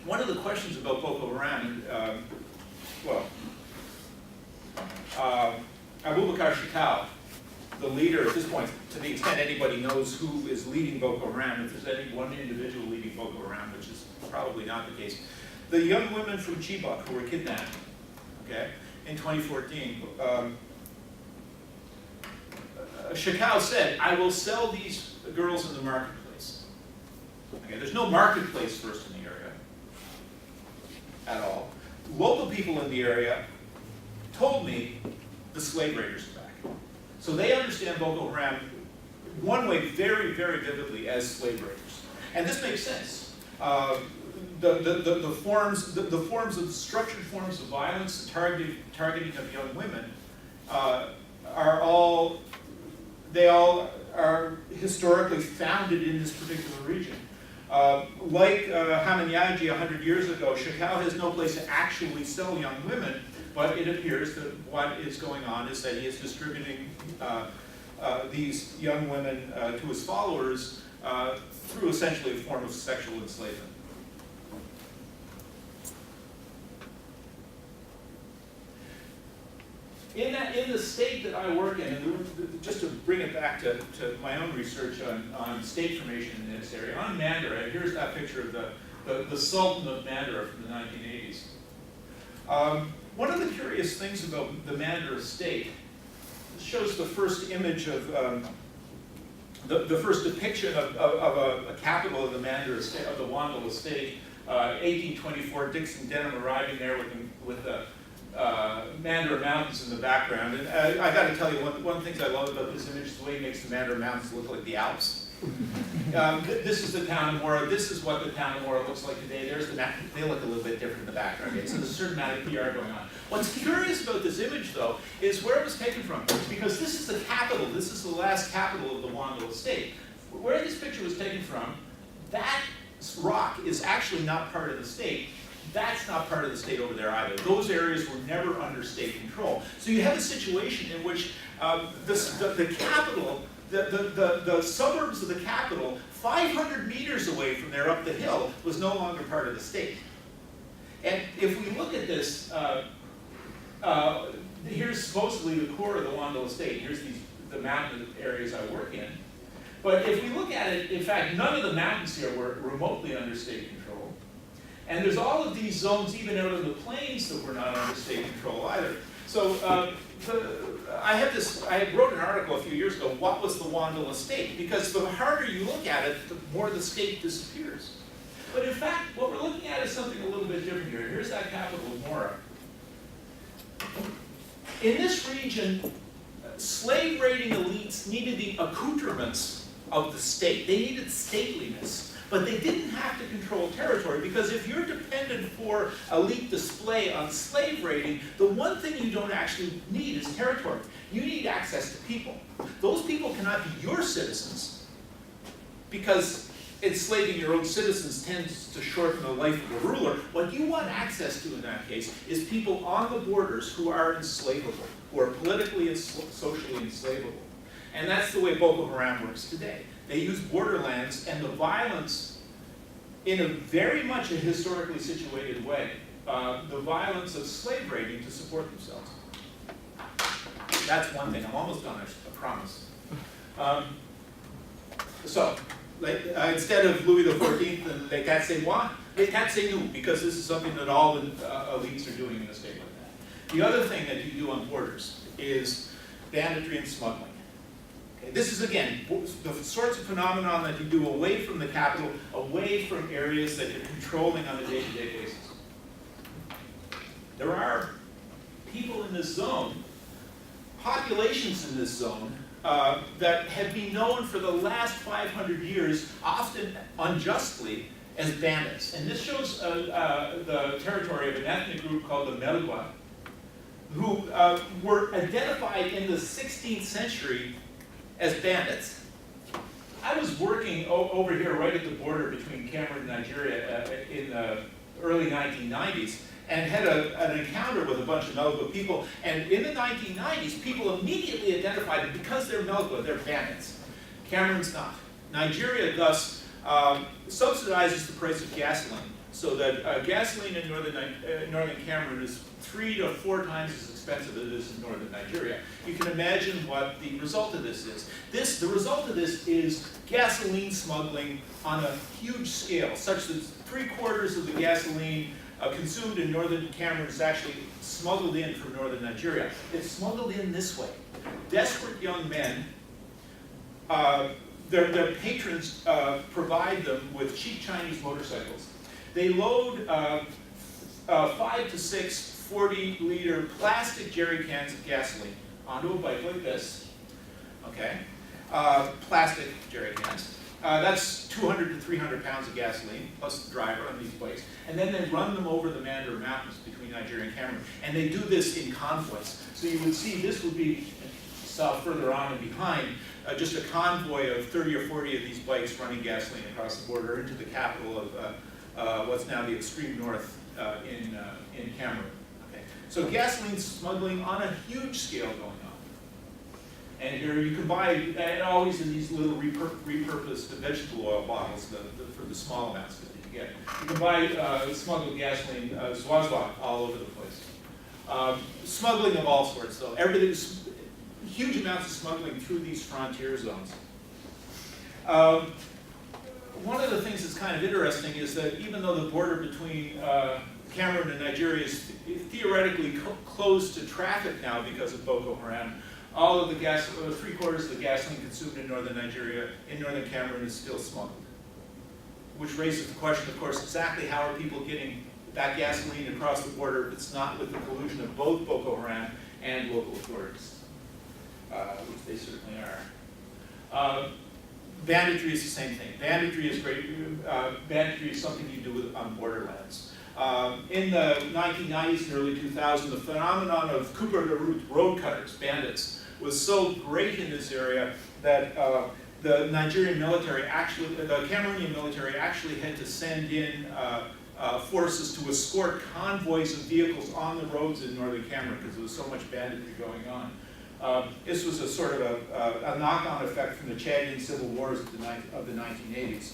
One of the questions about Boko Haram, Abubakar Shekau, the leader at this point, to the extent anybody knows who is leading Boko Haram, if there's any one individual leading Boko Haram, which is probably not the case, the young women from Chibok who were kidnapped, okay, in 2014, Shekau said, I will sell these girls in the marketplace. Okay, there's no marketplace first in the area at all. Local people in the area told me the slave raiders are back. So they understand Boko Haram one way very, very vividly as slave raiders. And this makes sense. The structured forms of violence, the targeting of young women, they all are historically founded in this particular region. Like Hamanyaji 100 years ago, Shakal has no place to actually sell young women, but it appears that what is going on is that he is distributing these young women to his followers through essentially a form of sexual enslavement. In the state that I work in, and just to bring it back to my own research on state formation in this area, on Mandara, here's that picture of the Sultan of Mandara from the 1980s. One of the curious things about the Mandara state, this shows the first image of, the first depiction of a capital of the Mandara state, of the Wandala state, 1824, Dixon Denham arriving there with the Mandara Mountains in the background. And I got to tell you, one of the things I love about this image is the way it makes the Mandara Mountains look like the Alps. This is the town of Mora. This is what the town of Mora looks like today. There's the map. They look a little bit different in the background. Okay? So there's a certain amount of PR going on. What's curious about this image, though, is where it was taken from. Because this is the capital. This is the last capital of the Wandala state. Where this picture was taken from, that rock is actually not part of the state. That's not part of the state over there either. Those areas were never under state control. So you have a situation in which the capital, the suburbs of the capital, 500 meters away from there up the hill, was no longer part of the state. And if we look at this, here's supposedly the core of the Wandala state. Here's the mountain areas I work in. But if we look at it, in fact, none of the mountains here were remotely under state control. And there's all of these zones, even out of the plains, that were not under state control either. So I wrote an article a few years ago, what was the Wandala state? Because the harder you look at it, the more the state disappears. But in fact, what we're looking at is something a little bit different here. Here's that capital of Mora. In this region, slave raiding elites needed the accoutrements of the state. They needed stateliness. But they didn't have to control territory, because if you're dependent for elite display on slave raiding, the one thing you don't actually need is territory. You need access to people. Those people cannot be your citizens, because enslaving your own citizens tends to shorten the life of the ruler. What you want access to in that case is people on the borders who are enslavable, who are politically and socially enslavable. And that's the way Boko Haram works today. They use borderlands and the violence in a very much a historically situated way, the violence of slave raiding to support themselves. That's one thing. I'm almost done, I promise. Instead of Louis XIV and les quatre c'est moi, les quatre c'est nous, because this is something that all the elites are doing in a state like that. The other thing that you do on borders is banditry and smuggling. This is, again, the sorts of phenomenon that you do away from the capital, away from areas that you're controlling on a day-to-day basis. There are people in this zone, populations in this zone, that have been known for the last 500 years, often unjustly, as bandits. And this shows the territory of an ethnic group called the Melwa, who were identified in the 16th century as bandits. I was working over here right at the border between Cameroon and Nigeria in the early 1990s, and had an encounter with a bunch of Melwa people. And in the 1990s, people immediately identified them because they're Melwa, they're bandits. Cameroon's not. Nigeria thus subsidizes the price of gasoline, so that gasoline in northern Cameroon is 3 to 4 times as expensive as it is in northern Nigeria. You can imagine what the result of this is. The result of this is gasoline smuggling on a huge scale, such that 3/4 of the gasoline consumed in northern Cameroon is actually smuggled in from northern Nigeria. It's smuggled in this way. Desperate young men, their patrons provide them with cheap Chinese motorcycles. They load 5 to 6 40-liter plastic jerry cans of gasoline onto a bike like this, okay? Plastic jerry cans. That's 200 to 300 pounds of gasoline, plus the driver on these bikes. And then they run them over the Mandara Mountains between Nigeria and Cameroon. And they do this in convoys. So you would see this would be saw further on and behind just a convoy of 30 or 40 of these bikes running gasoline across the border into the capital of what's now the extreme north in Cameroon. Okay. So gasoline smuggling on a huge scale going on. And here you can buy, and always in these little repurposed vegetable oil bottles for the small amounts that you get. You can buy smuggled gasoline, Zwazwa, all over the place. Smuggling of all sorts, though. Everything's huge amounts of smuggling through these frontier zones. One of the things that's kind of interesting is that even though the border between Cameroon and Nigeria is theoretically closed to traffic now because of Boko Haram, all of the gas, 3/4 of the gasoline consumed in northern Nigeria, in northern Cameroon, is still smuggled. Which raises the question, of course, exactly how are people getting that gasoline across the border if it's not with the collusion of both Boko Haram and local authorities, which they certainly are. Banditry is the same thing. Banditry is great. Banditry is something you do on borderlands. In the 1990s and early 2000s, the phenomenon of Cooper de route, road cutters, bandits, was so great in this area that the Nigerian military actually, the Cameroonian military actually had to send in forces to escort convoys of vehicles on the roads in northern Cameroon because there was so much banditry going on. This was a sort of a knock-on effect from the Chadian civil wars of the 1980s.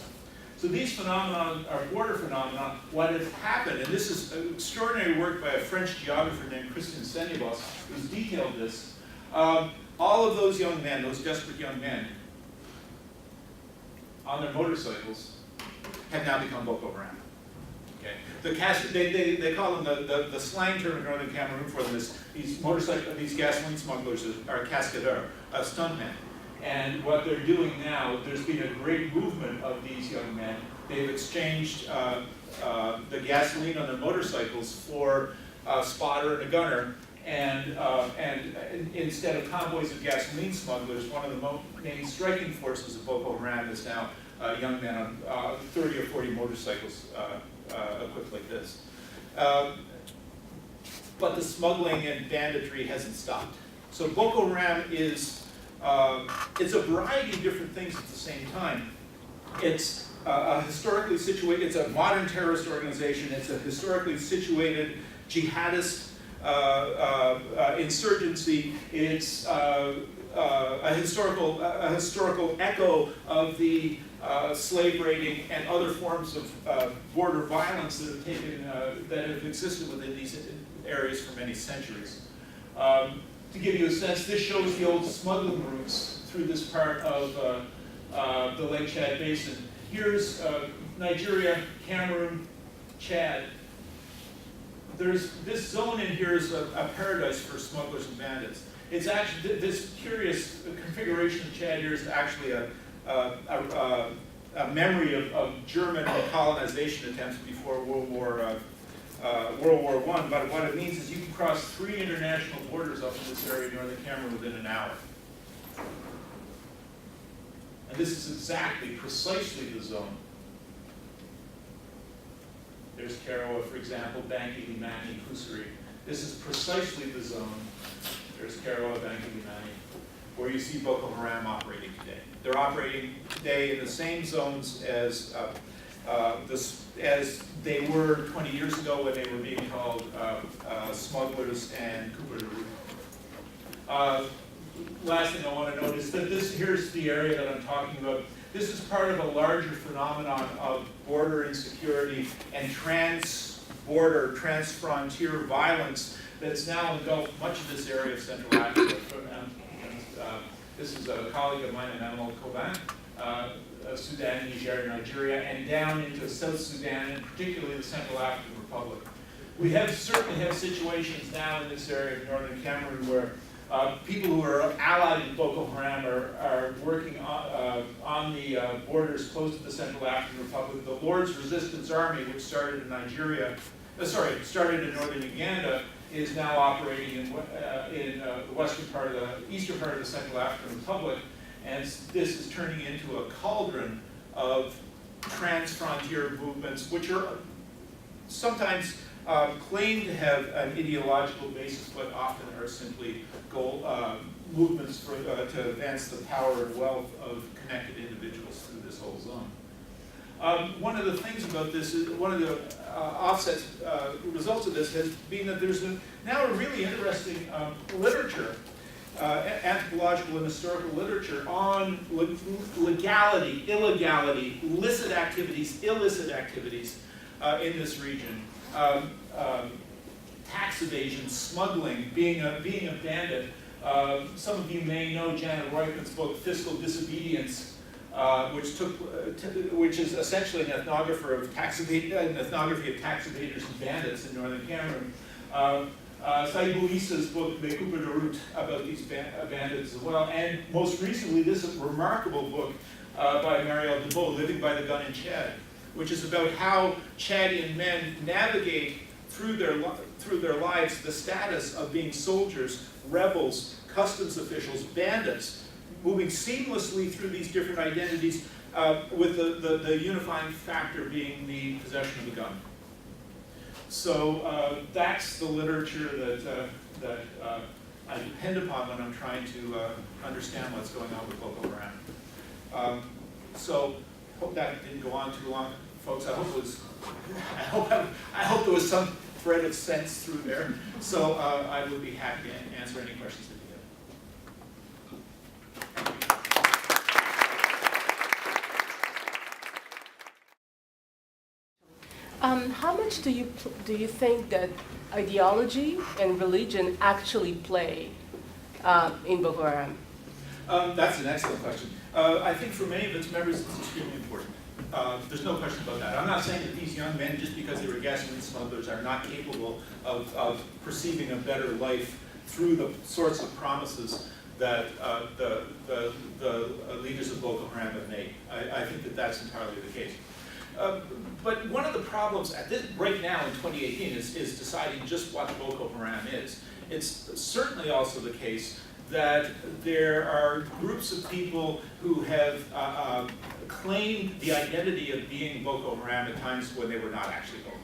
So these phenomena are border phenomena. What has happened, and this is extraordinary work by a French geographer named Christian Senebos, who's detailed this. All of those young men, those desperate young men, on their motorcycles, have now become Boko Haram. Okay, they call them the slang term in northern Cameroon for them is these gasoline smugglers are cascadeurs, stuntmen. And what they're doing now, there's been a great movement of these young men. They've exchanged the gasoline on their motorcycles for a spotter and a gunner. And instead of convoys of gasoline smugglers, one of the main striking forces of Boko Haram is now young men on 30 or 40 motorcycles equipped like this. But the smuggling and banditry hasn't stopped. So Boko Haram is it's a variety of different things at the same time. It's a historically situated, it's a modern terrorist organization, it's a historically situated jihadist insurgency, it's a historical echo of the slave raiding and other forms of border violence that have taken, that have existed within these areas for many centuries. To give you a sense, this shows the old smuggling routes through this part of the Lake Chad Basin. Here's Nigeria, Cameroon, Chad. There's this zone in here is a paradise for smugglers and bandits. It's actually this curious configuration of Chad here is actually a memory of German colonization attempts before World War I, but what it means is you can cross 3 international borders up in this area in northern Cameroon within an hour. And this is exactly, precisely the zone. There's Karawa, for example, Banki, Limani, Kusuri. This is precisely the zone. There's Karawa, Banki, Limani, where you see Boko Haram operating today. They're operating today in the same zones as they were 20 years ago when they were being called smugglers and Cooper. Last thing I want to note is that here's the area that I'm talking about. This is part of a larger phenomenon of border insecurity and trans-border, trans-frontier violence that's now engulfed much of this area of Central Africa. This is a colleague of mine, Emmanuel Coban, Sudan, Niger, Nigeria, and down into South Sudan, and particularly the Central African Republic. We certainly have situations now in this area of northern Cameroon where people who are allied with Boko Haram are working on the borders close to the Central African Republic. The Lord's Resistance Army, which started in started in northern Uganda, is now operating in the eastern part of the Central African Republic, and this is turning into a cauldron of trans-frontier movements, which are sometimes claim to have an ideological basis, but often are simply movements to advance the power and wealth of connected individuals through this whole zone. One of the things about this is, one of the offsets, results of this has been that there's now a really interesting literature, anthropological and historical literature on legality, illegality, licit activities, illicit activities in this region. Tax evasion, smuggling, being a bandit. Some of you may know Janet Roykman's book, Fiscal Disobedience, which is essentially an ethnography of tax evaders and bandits in northern Cameroon. Saïd Bouissa's book, Les Coupeurs de Route, about these bandits as well. And most recently, this remarkable book by Marielle Debeau, Living by the Gun in Chad, which is about how Chadian men navigate through their lives the status of being soldiers, rebels, customs officials, bandits, moving seamlessly through these different identities with the unifying factor being the possession of a gun. So that's the literature that I depend upon when I'm trying to understand what's going on with Boko Haram. So hope that didn't go on too long, folks. I hope there was some thread of sense through there. So I would be happy to answer any questions that you have. How much do you think that ideology and religion actually play in Boko Haram? That's an excellent question. I think for many of its members, it's extremely important. There's no question about that. I'm not saying that these young men, just because they were gasoline smugglers, are not capable of perceiving a better life through the sorts of promises that the leaders of Boko Haram have made. I think that that's entirely the case. But one of the problems right now in 2018 is deciding just what Boko Haram is. It's certainly also the case that there are groups of people who have claimed the identity of being Boko Haram at times when they were not actually Boko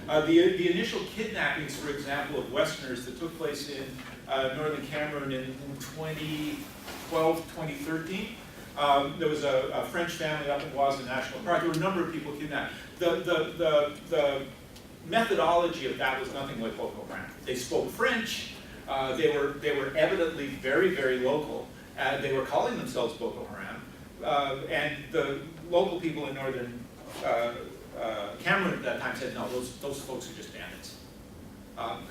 Haram. The initial kidnappings, for example, of Westerners that took place in northern Cameroon in 2012, 2013, there was a French family up in Bowdoin National Park. There were a number of people kidnapped. The methodology of that was nothing like Boko Haram. They spoke French. They were evidently very, very local. They were calling themselves Boko Haram. And the local people in northern Cameroon at that time said, no, those folks are just bandits.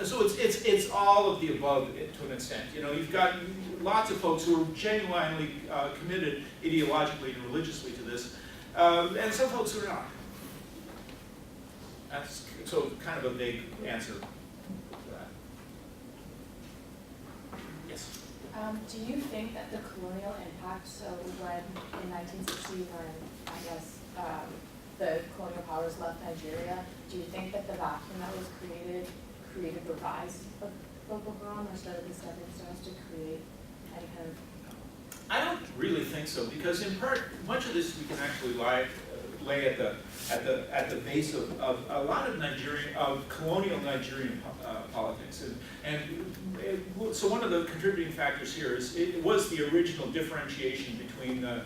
So it's all of the above to an extent. You know, you've got lots of folks who are genuinely committed ideologically and religiously to this, and some folks who are not. That's so kind of a vague answer to that. Yes? Do you think that the colonial impact, so when in 1960 when I guess the colonial powers left Nigeria, do you think that the vacuum that was created the rise of Boko Haram, or started the stepping stones to create any kind of? I don't really think so, because in part, much of this we can actually lay at the base of a lot of colonial Nigerian politics, so one of the contributing factors here is it was the original differentiation between the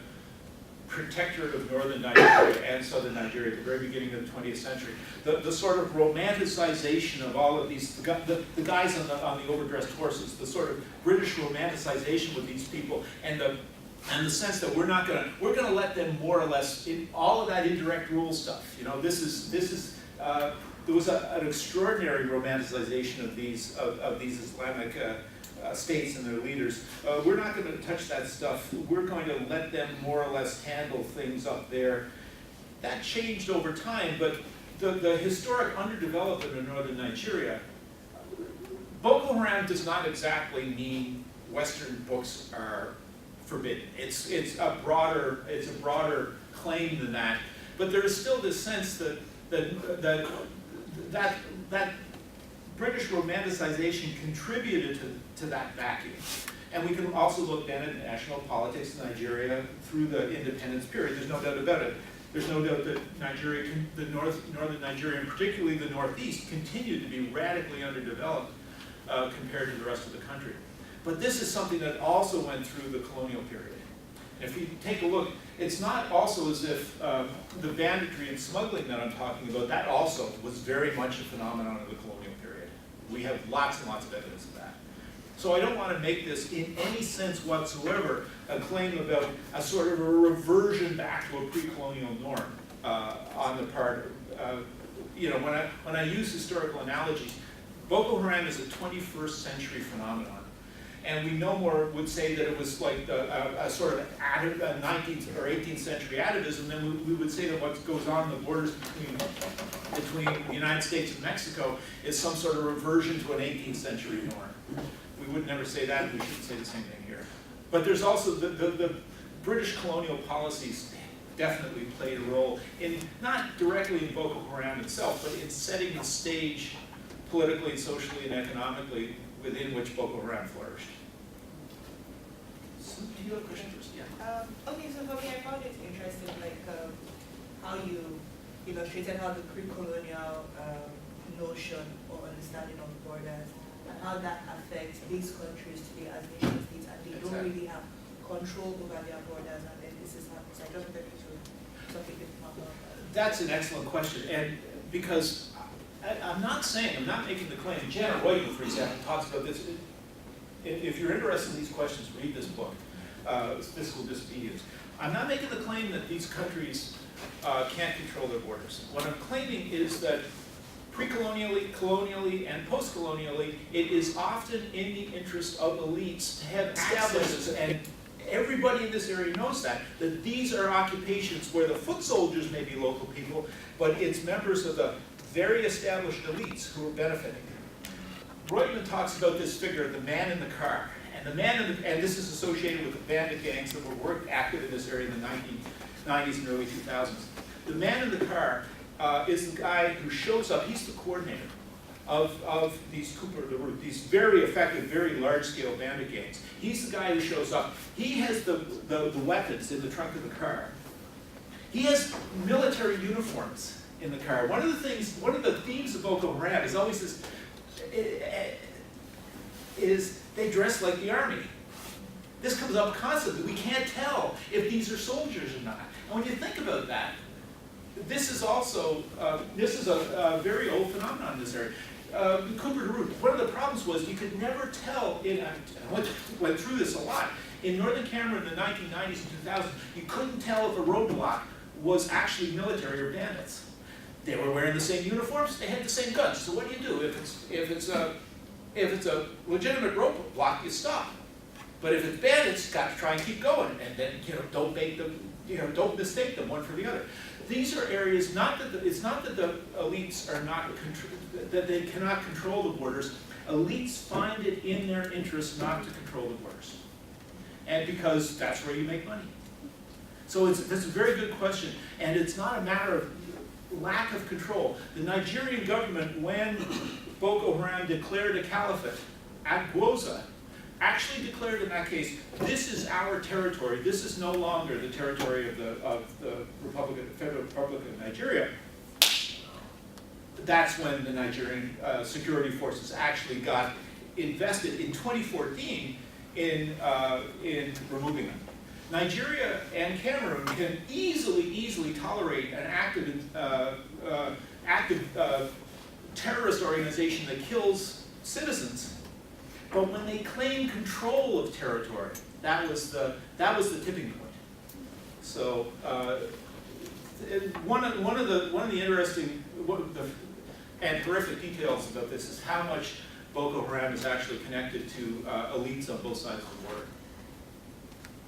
protectorate of northern Nigeria and southern Nigeria at the very beginning of the 20th century. The sort of romanticization of all of these, the guys on the overdressed horses, the sort of British romanticization with these people, and the sense that we're gonna let them more or less in all of that indirect rule stuff. You know, there was an extraordinary romanticization of these Islamic states and their leaders. We're not going to touch that stuff. We're going to let them more or less handle things up there. That changed over time, but the historic underdevelopment in northern Nigeria, Boko Haram does not exactly mean Western books are forbidden. It's a broader claim than that. But there is still this sense that British romanticization contributed to that vacuum. And we can also look then at national politics in Nigeria through the independence period. There's no doubt about it. There's no doubt that Nigeria, northern Nigeria, and particularly the northeast, continued to be radically underdeveloped compared to the rest of the country. But this is something that also went through the colonial period. If you take a look, it's not also as if the banditry and smuggling that I'm talking about, that also was very much a phenomenon of the colonial period. We have lots and lots of evidence of that. So I don't want to make this in any sense whatsoever a claim about a sort of a reversion back to a pre-colonial norm on the part of, when I use historical analogies, Boko Haram is a 21st century phenomenon. And we no more would say that it was like a sort of a 19th or 18th century atavism than we would say that what goes on in the borders between the United States and Mexico is some sort of reversion to an 18th century norm. We would never say that, and we shouldn't say the same thing here. But there's also the British colonial policies definitely played a role in, not directly in Boko Haram itself, but in setting the stage politically, socially, and economically within which Boko Haram flourished. So, do you have a question first? Yeah. Okay, so for me, I found it interesting, like how you illustrated how the pre-colonial notion or understanding of borders and how that affects these countries today as nation states, and they don't really have control over their borders, and then this is happening. So I just wanted you to talk a bit more about that. That's an excellent question, and because I'm not making the claim. Janet Whiten, for example, talks about this. If you're interested in these questions, read this book, Fiscal Disobedience. I'm not making the claim that these countries can't control their borders. What I'm claiming is that pre-colonially, colonially, and post-colonially, it is often in the interest of elites to have access, and everybody in this area knows that these are occupations where the foot soldiers may be local people, but it's members of the very established elites who are benefiting. Reutemann talks about this figure, the man in the car, and this is associated with the bandit gangs that were active in this area in the 1990s and early 2000s. The man in the car is the guy who shows up. He's the coordinator of these these very effective, very large-scale bandit gangs. He's the guy who shows up. He has the weapons in the trunk of the car. He has military uniforms in the car. One of the themes of Boko Haram is always this, is they dress like the army. This comes up constantly. We can't tell if these are soldiers or not. And when you think about that, this is also, a very old phenomenon in this area. One of the problems was you could never tell, I went through this a lot, in northern Cameroon in the 1990s and 2000s, you couldn't tell if a roadblock was actually military or bandits. They were wearing the same uniforms, they had the same guns. So what do you do? If it's a legitimate roadblock, you stop. But if it's bandits, you got to try and keep going, and then don't mistake them one for the other. These are areas it's not that the elites are not that they cannot control the borders. Elites find it in their interest not to control the borders, and because that's where you make money. So that's a very good question, and it's not a matter of lack of control. The Nigerian government, when Boko Haram declared a caliphate at Gwoza, actually declared in that case, this is our territory. This is no longer the territory of the Federal Republic of Nigeria. That's when the Nigerian security forces actually got invested in 2014 in removing them. Nigeria and Cameroon can easily tolerate an active terrorist organization that kills citizens. But when they claim control of territory, that was the tipping point. So one of the interesting and horrific details about this is how much Boko Haram is actually connected to elites on both sides of the border.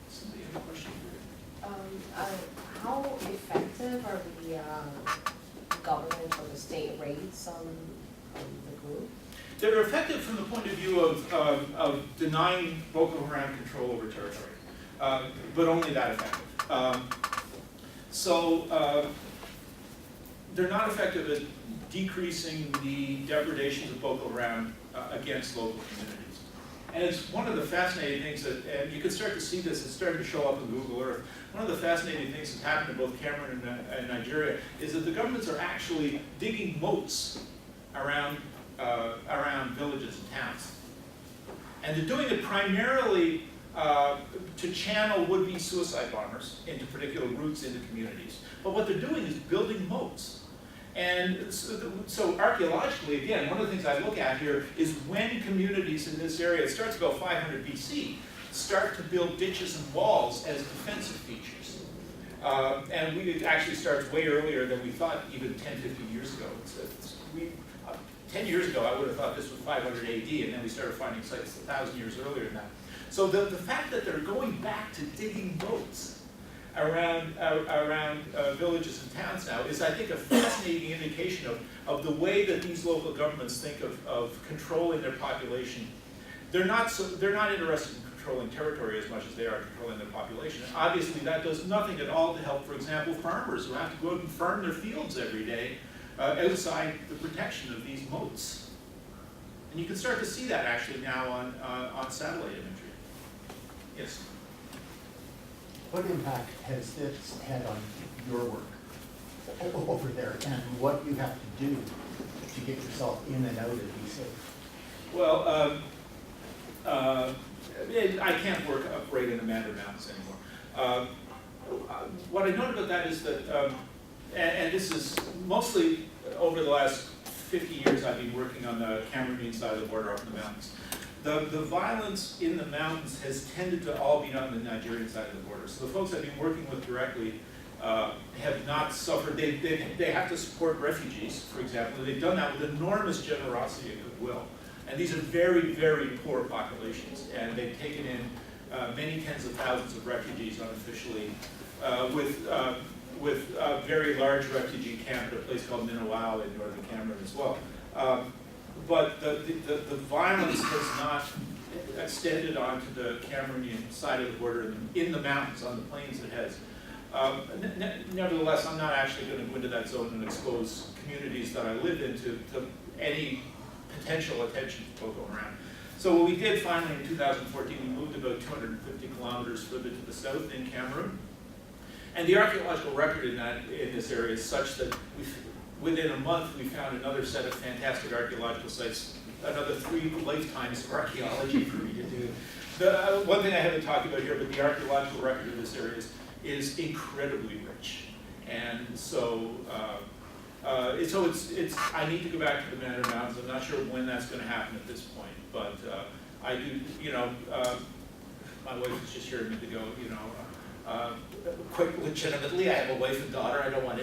Somebody have a question? How effective are the government or the state raids on the group? They're effective from the point of view of denying Boko Haram control over territory, but only that effective. They're not effective at decreasing the depredations of Boko Haram against local communities. And it's one of the fascinating things that, and you can start to see this, it's starting to show up in Google Earth. One of the fascinating things that's happened in both Cameroon and Nigeria is that the governments are actually digging moats around villages and towns. And they're doing it primarily to channel would-be suicide bombers into particular routes into communities. But what they're doing is building moats. And so archaeologically, again, one of the things I look at here is when communities in this area, it starts about 500 BC, start to build ditches and walls as defensive features. And it actually starts way earlier than we thought, even 10, 15 years ago. 10 years ago, I would have thought this was 500 AD, and then we started finding sites 1,000 years earlier than that. So the fact that they're going back to digging moats around villages and towns now is, I think, a fascinating indication of the way that these local governments think of controlling their population. They're not interested in controlling territory as much as they are controlling their population. And obviously, that does nothing at all to help, for example, farmers who have to go out and farm their fields every day outside the protection of these moats. And you can start to see that actually now on satellite imagery. Yes? What impact has this had on your work over there, and what you have to do to get yourself in and out of these cities? Well, I can't work up right in the Mandarin Mountains anymore. What I note about that is that, and this is mostly over the last 50 years I've been working on the Cameroonian side of the border up in the mountains. The violence in the mountains has tended to all be on the Nigerian side of the border. So the folks I've been working with directly have not suffered. They have to support refugees, for example. They've done that with enormous generosity and goodwill. And these are very, very poor populations. And they've taken in many tens of thousands of refugees unofficially with a very large refugee camp at a place called Minowao in northern Cameroon as well. But the violence has not extended onto the Cameroonian side of the border in the mountains, on the plains it has. Nevertheless, I'm not actually going to go into that zone and expose communities that I live in to any potential attention to Boko Haram. So what we did finally in 2014, we moved about 250 kilometers further to the south in Cameroon. And the archaeological record in this area is such that within a month we found another set of fantastic archaeological sites, another 3 lifetimes of archaeology for me to do. The one thing I haven't talked about here, but the archaeological record of this area is incredibly rich. And so, it's I need to go back to the Mandarin Mountains. I'm not sure when that's going to happen at this point, but I do, my wife was just here a minute ago, quite legitimately, I have a wife and daughter. I don't want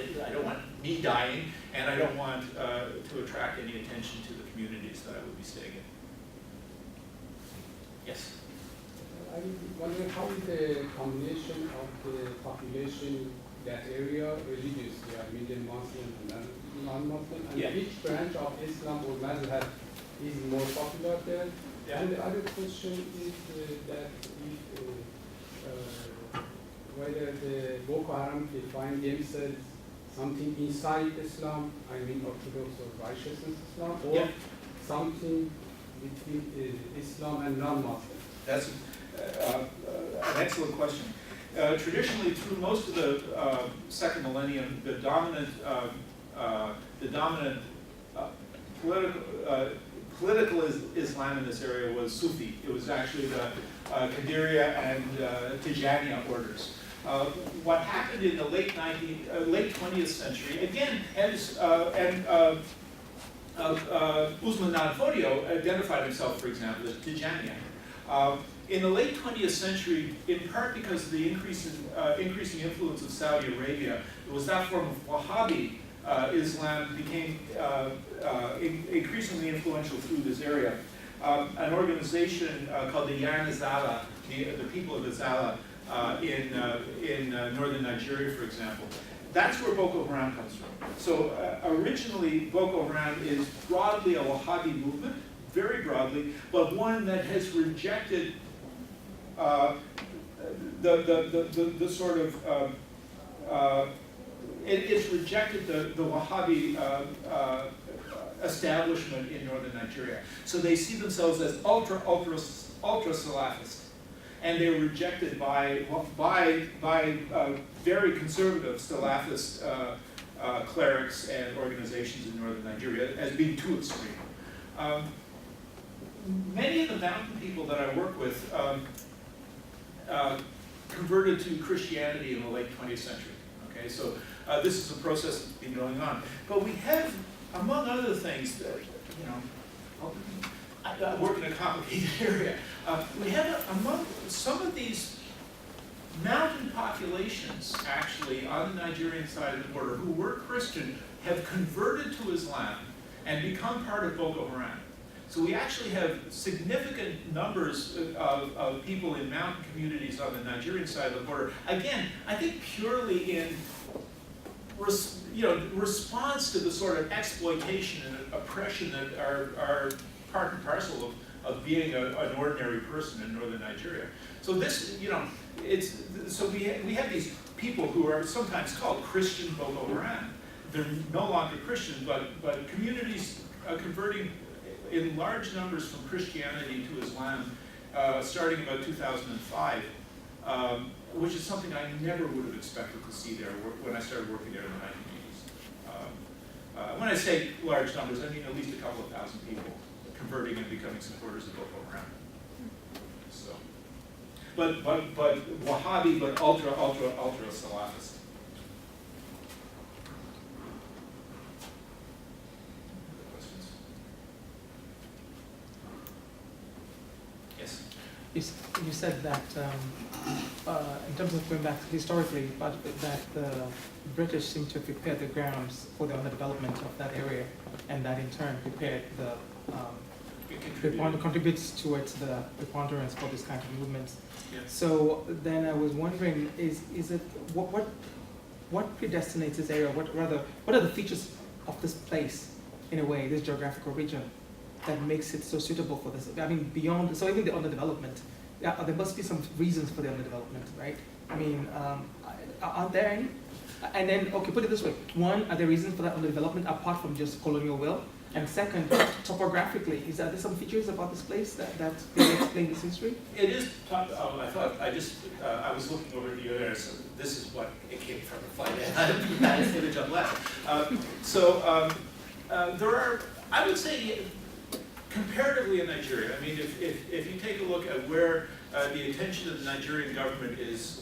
me dying, and I don't want to attract any attention to the communities that I would be staying in. Yes? I'm wondering how is the combination of the population in that area religiously, I mean Muslim and non-Muslim, and Yeah. which branch of Islam or Mazhab is more popular there? Yeah. And the other question is that whether the Boko Haram define themselves something inside Islam, I mean Orthodox or righteousness Islam, or Yeah. something between Islam and non-Muslim? That's an excellent question. Traditionally, through most of the second millennium, the dominant political Islam in this area was Sufi. It was actually the Qadiriya and Tijaniya orders. What happened in the late 20th century, again, Usman Nanafodio identified himself, for example, as Tijaniya. In the late 20th century, in part because of the increasing influence of Saudi Arabia, it was that form of Wahhabi Islam became increasingly influential through this area. An organization called the Yan Izala, the people of Izala in northern Nigeria, for example, that's where Boko Haram comes from. So originally, Boko Haram is broadly a Wahhabi movement, very broadly, but one that has rejected the sort of it's rejected the Wahhabi establishment in northern Nigeria. So they see themselves as ultra-Salafist. And they were rejected by very conservative Salafist clerics and organizations in northern Nigeria as being too extreme. Many of the mountain people that I work with converted to Christianity in the late 20th century. Okay, so this is a process that's been going on. But we have, among other things, that, I work in a complicated area. We have, among some of these mountain populations, actually, on the Nigerian side of the border, who were Christian, have converted to Islam and become part of Boko Haram. So we actually have significant numbers of people in mountain communities on the Nigerian side of the border. Again, I think purely in response to the sort of exploitation and oppression that are part and parcel of being an ordinary person in northern Nigeria. So this, so we have these people who are sometimes called Christian Boko Haram. They're no longer Christian, but communities converting in large numbers from Christianity to Islam, starting about 2005, which is something I never would have expected to see there when I started working there in the 1980s. When I say large numbers, I mean at least a couple of thousand people converting and becoming supporters of Boko Haram. So, but Wahhabi, but ultra Salafist. Yes. You said that in terms of going back historically, but that the British seem to have prepared the grounds for the underdevelopment of that area, and that in turn prepared contributes towards the preponderance for this kind of movements. Yeah. So then I was wondering, is it what predestinates this area? What are the features of this place, in a way, this geographical region, that makes it so suitable for this? I mean, beyond, so even the underdevelopment, there must be some reasons for the underdevelopment, right? I mean, aren't there any? And then, okay, put it this way. One, are there reasons for that underdevelopment apart from just colonial will? And second, topographically, are there some features about this place that can explain this history? It is, I was looking over the other, so this is what it came from the flight. I had an image on left. There are, I would say, comparatively in Nigeria, I mean, if you take a look at where the attention of the Nigerian government is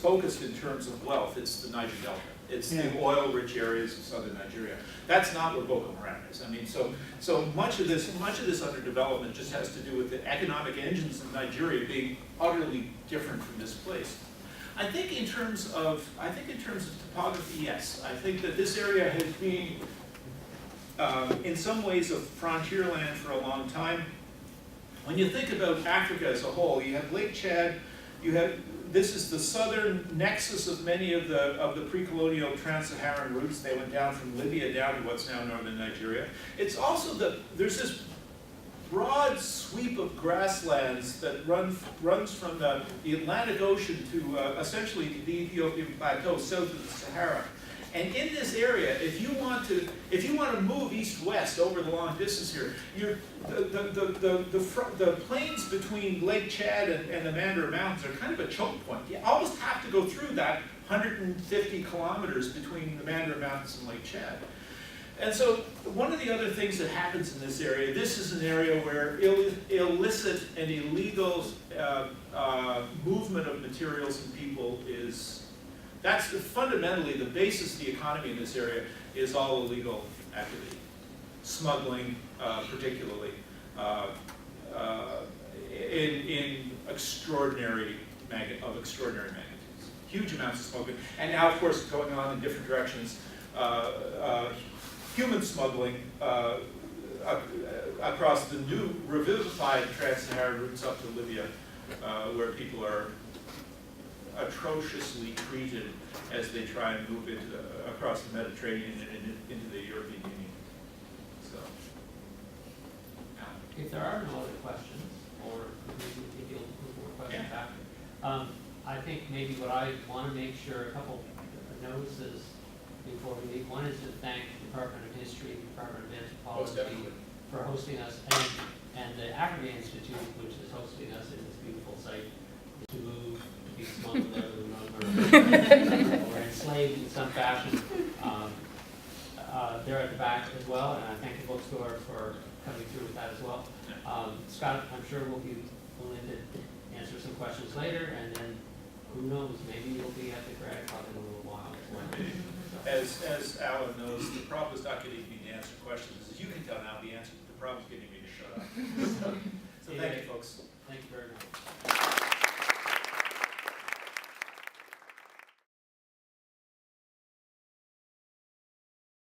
focused in terms of wealth, it's the Niger Delta. It's the oil-rich areas of southern Nigeria. That's not where Boko Haram is. I mean, so much of this underdevelopment just has to do with the economic engines of Nigeria being utterly different from this place. I think in terms of topography, yes. I think that this area has been, in some ways, a frontier land for a long time. When you think about Africa as a whole, you have Lake Chad, this is the southern nexus of many of the pre-colonial trans-Saharan routes. They went down from Libya down to what's now northern Nigeria. It's also there's this broad sweep of grasslands that runs from the Atlantic Ocean to essentially the Ethiopian plateau south of the Sahara. And in this area, if you want to move east-west over the long distance here, the plains between Lake Chad and the Mandara Mountains are kind of a choke point. You almost have to go through that 150 kilometers between the Mandara Mountains and Lake Chad. And so one of the other things that happens in this area, this is an area where illicit and illegal movement of materials and people that's fundamentally the basis of the economy in this area is all illegal activity. Smuggling, particularly, in extraordinary magnitudes. Huge amounts of smuggling. And now, of course, going on in different directions, human smuggling across the new revivified trans-Saharan routes up to Libya, where people are atrociously treated as they try and move across the Mediterranean and into the European Union. So, if there are no other questions, or maybe we take a more questions after, I think maybe what I want to make sure a couple notes is before we leave. One is to thank the Department of History, Department of Most Anthropology definitely. for hosting us, and the African Institute, which is hosting us in this beautiful site, to move, to be smuggled out of the room, or enslaved in some fashion. They're at the back as well, and I thank the bookstore for coming through with that as well. Scott, I'm sure will be willing to answer some questions later, and then who knows, maybe you'll be at the Grad Club in a little while as well. As Alan knows, the problem is not getting me to answer questions. As you can tell now, the problem's getting me to shut up. So thank you, folks. Thank you very much.